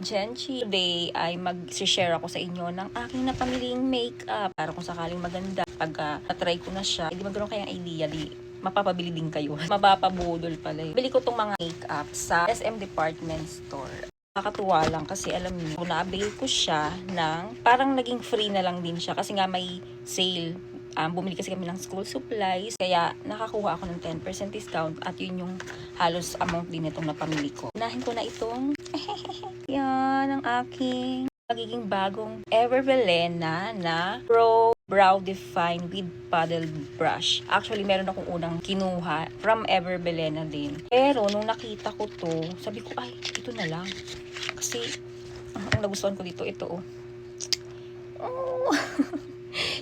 Genchi. Today ay mag-share ako sa inyo ng aking napamiling makeup para kung sakaling maganda. Pag try ko na siya, hindi magkaroon kayong idea, mapapabili din kayo. Mapapabudol pala eh. Bili ko tong mga makeup sa SM Department Store. Nakakatuwa lang kasi alam niyo, na-avail ko siya ng parang naging free na lang din siya kasi nga may sale. Bumili kasi kami ng school supplies kaya nakakuha ako ng 10% discount at yun yung halos amount din itong napamili ko. Unahin ko na itong yan ang aking magiging bagong Ever Belena na Pro Brow Define with Paddle Brush. Actually, meron akong unang kinuha from Ever Belena din. Pero, nung nakita ko to, sabi ko, ay, ito na lang. Kasi, ang nagustuhan ko dito, ito oh.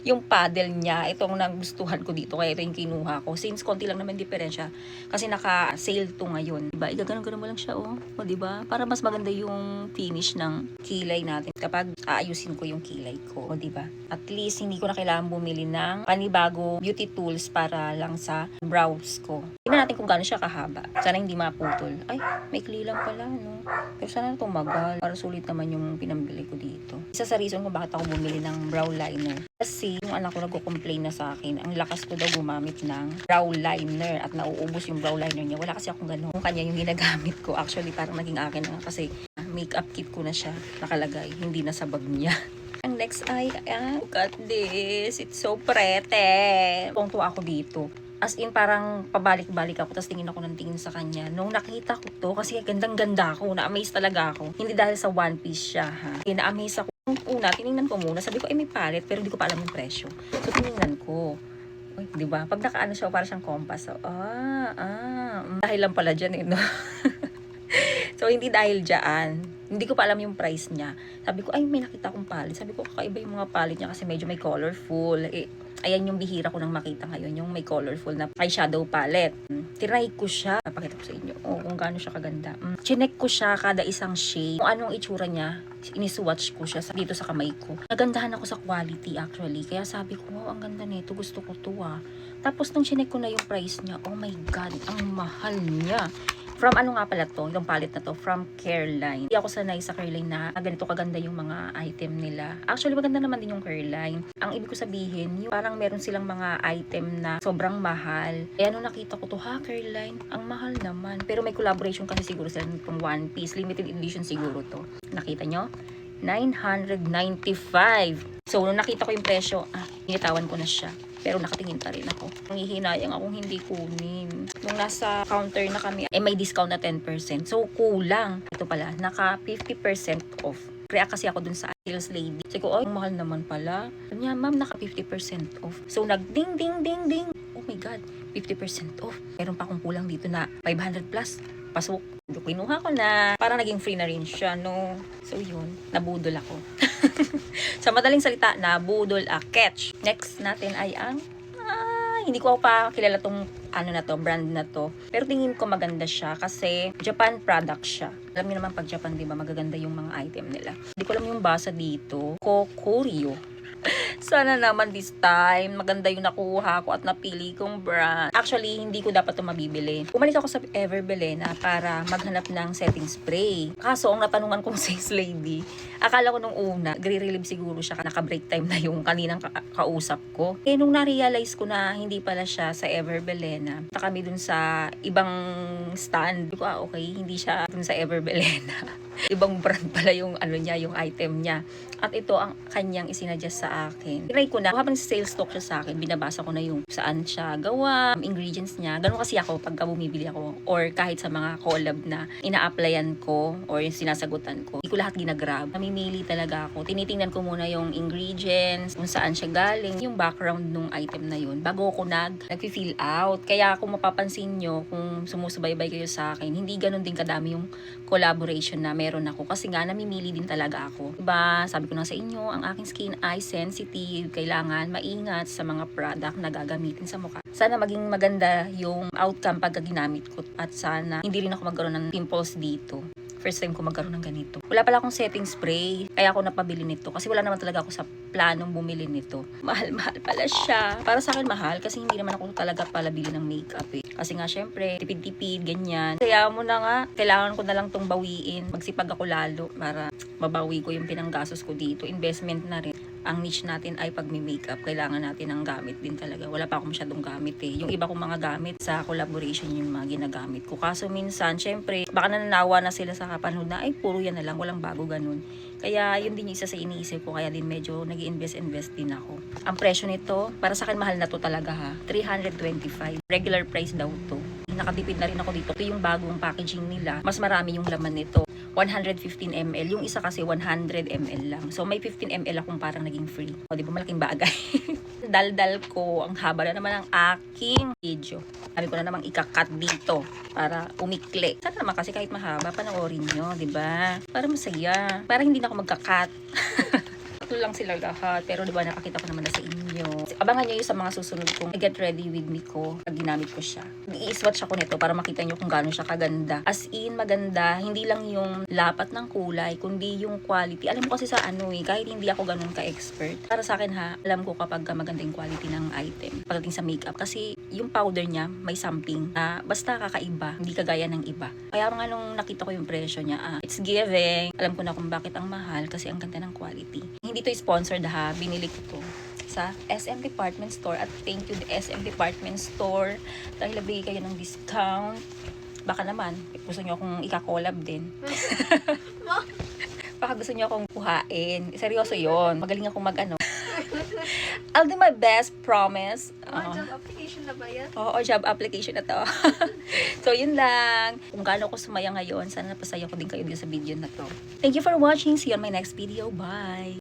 Yung paddle niya, itong nagustuhan ko dito, kaya ito yung kinuha ko. Since konti lang naman diferensya, kasi naka-sale to ngayon. Diba? Igaganon-ganon mo lang siya, oh. O, diba? Para mas maganda yung finish ng kilay natin kapag aayusin ko yung kilay ko. O, diba? At least, hindi ko na kailangan bumili ng panibago beauty tools para lang sa brows ko. Tingnan natin kung gaano siya kahaba. Sana hindi maputol. Ay, may kli lang pala, no? Pero sana tumagal. Para sulit naman yung pinambili ko dito. Isa sa reason kung bakit ako bumili ng brow liner. Kasi yung anak ko nagko-complain na sa akin, ang lakas ko daw gumamit ng brow liner at nauubos yung brow liner niya. Wala kasi akong ganun. Kung kanya yung ginagamit ko, actually parang naging akin na kasi makeup kit ko na siya nakalagay, hindi na sa bag niya. Ang next ay, look at this. It's so pretty. Tuwang-tuwa ako dito. As in, parang pabalik-balik ako, tapos tingin ako ng tingin sa kanya. Nung nakita ko to, kasi gandang-ganda ako, na-amaze talaga ako. Hindi dahil sa one piece siya, ha. Na-amaze ako. Una, tiningnan ko muna, sabi ko, ay may palette, pero hindi ko pa alam yung presyo. So, tiningnan ko. Uy, di ba? Pag nakaano siya, para siyang compass. So, dahil lang pala dyan, eh, no? So, hindi dahil dyan. Hindi ko pa alam yung price niya. Sabi ko, ay, may nakita akong palette. Sabi ko, kakaiba yung mga palette niya kasi medyo may colorful. Ayan yung bihira ko nang makita ngayon, yung may colorful na eyeshadow palette. Tinry ko siya. Napakita ko sa inyo. Kung gaano siya kaganda. Chinek ko siya kada isang shade. Kung anong itsura niya, iniswatch ko siya dito sa kamay ko. Nagandahan ako sa quality actually. Kaya sabi ko, wow, ang ganda nito. Gusto ko to ah. Tapos nung chinek ko na yung price niya, oh my god, ang mahal niya. From ano nga pala to, yung palette na to, from Careline. Hindi ako sanay sa Careline na ganito kaganda yung mga item nila. Actually, maganda naman din yung Careline. Ang ibig ko sabihin, yung parang meron silang mga item na sobrang mahal. Kaya nung nakita ko to, Careline, ang mahal naman. Pero may collaboration kasi siguro sila from One Piece. Limited edition siguro to. Nakita nyo? 995. So, nung nakita ko yung presyo, hinitawan ko na siya. Pero nakatingin pa rin ako. Nangihinayang akong hindi kunin. Nung nasa counter na kami, may discount na 10%. So, kulang. Ito pala, naka 50% off. Kaya kasi ako dun sa sales lady. Sabi ko, ang mahal naman pala. Sabi niya, ma'am, naka 50% off. So, nag-ding, ding, ding, ding. Oh my God, 50% off. Meron pa akong kulang dito na 500 plus. Pasok. Kinuha ko na. Parang naging free na rin siya, no? So, yun. Nabudol ako. Sa madaling salita, nabudol a catch. Next natin ay ang hindi ko pa kilala tong brand na to. Pero tingin ko maganda siya kasi Japan product siya. Alam niyo naman pag Japan, di ba, magaganda yung mga item nila. Hindi ko alam yung basa dito. Kokuryo. Sana naman this time, maganda yung nakuha ko at napili kong brand. Actually, hindi ko dapat ito mabibili. Umalik ako sa Ever Belena para maghanap ng setting spray. Kaso, ang natanungan kong sales lady, akala ko nung una, gre-relieve siguro siya, naka-break time na yung kaninang kausap ko. Eh, nung na-realize ko na hindi pala siya sa Ever Belena, punta kami dun sa ibang stand. Ko, okay, hindi siya dun sa Ever Belena. Ibang brand pala yung yung item niya. At ito ang kanyang isinadjust sa akin. Try ko na, habang sales talk siya sa akin, binabasa ko na yung saan siya gawa, ingredients niya. Ganun kasi ako pagka bumibili ako or kahit sa mga collab na ina-applyan ko or yung sinasagutan ko. Hindi ko lahat ginagrab. Namimili talaga ako. Tinitingnan ko muna yung ingredients, kung saan siya galing, yung background nung item na yun. Bago ako nag-fill out. Kaya kung mapapansin nyo, kung sumusubaybay kayo sa akin, hindi ganun din kadami yung collaboration na meron ako. Kasi nga, namimili din talaga ako. Diba, sabi ko na sa inyo, ang aking skin ay sensitive. Kailangan maingat sa mga product na gagamitin sa mukha. Sana maging maganda yung outcome pagka ginamit ko. At sana hindi rin ako magkaroon ng pimples dito. First time ko magkaroon ng ganito. Wala pala akong setting spray, kaya ako napabili nito. Kasi wala naman talaga ako sa planong bumili nito. Mahal-mahal pala siya. Para sa akin mahal, kasi hindi naman ako talaga pala bili ng makeup eh. Kasi nga syempre, tipid-tipid, ganyan. Kaya mo na nga, kailangan ko na lang tong bawiin. Magsipag ako lalo para mabawi ko yung pinanggastos ko dito. Investment na rin. Ang niche natin ay pag may makeup, kailangan natin ng gamit din talaga. Wala pa akong masyadong gamit eh. Yung iba kong mga gamit sa collaboration yung mga ginagamit ko. Kaso minsan, syempre, baka nananawa na sila sa kapanahon na, ay puro yan na lang, walang bago ganun. Kaya yun din yung isa sa iniisip ko, kaya din medyo nag-invest din ako. Ang presyo nito, para sa akin mahal na to talaga ha, 325. Regular price daw to. Nakatipid na rin ako dito. Ito yung bagong packaging nila. Mas marami yung laman nito. 115 ml. Yung isa kasi 100 ml lang. So may 15 ml akong parang naging free. O di ba malaking bagay? Daldal ko. Ang haba na naman ang aking video. Sabi ko na namang ikakat dito para umikli. Sana naman kasi kahit mahaba, panoorin nyo, di ba? Para masaya. Para hindi na ako magkakat. Tatlo lang sila lahat. Pero diba nakakita ko naman na sa inyo. Abangan nyo yung sa mga susunod kong get ready with me ko pag ginamit ko siya. I-swatch ako nito para makita nyo kung gaano siya kaganda. As in, maganda. Hindi lang yung lapat ng kulay, kundi yung quality. Alam mo kasi sa ano eh, kahit hindi ako ganun ka-expert. Para sa akin ha, alam ko kapag maganda yung quality ng item. Pagdating sa makeup. Kasi yung powder niya, may something na basta kakaiba. Hindi kagaya ng iba. Kaya nga nung nakita ko yung presyo niya, it's giving. Alam ko na kung bakit ang mahal kasi ang ganda ng quality. Hindi to sponsored ha, binili ko to sa SM Department Store at thank you the SM Department Store dahil nabigay kayo ng discount. Baka naman gusto nyo akong ika-collab din. Baka gusto nyo akong kuhain. Seryoso yon, magaling akong mag-ano. I'll do my best, promise. Job application na ba yan? Oo, job application na to. So, yun lang. Kung gaano ko sumaya ngayon, sana napasaya ko din kayo dito sa video na to. Thank you for watching. See you on my next video. Bye!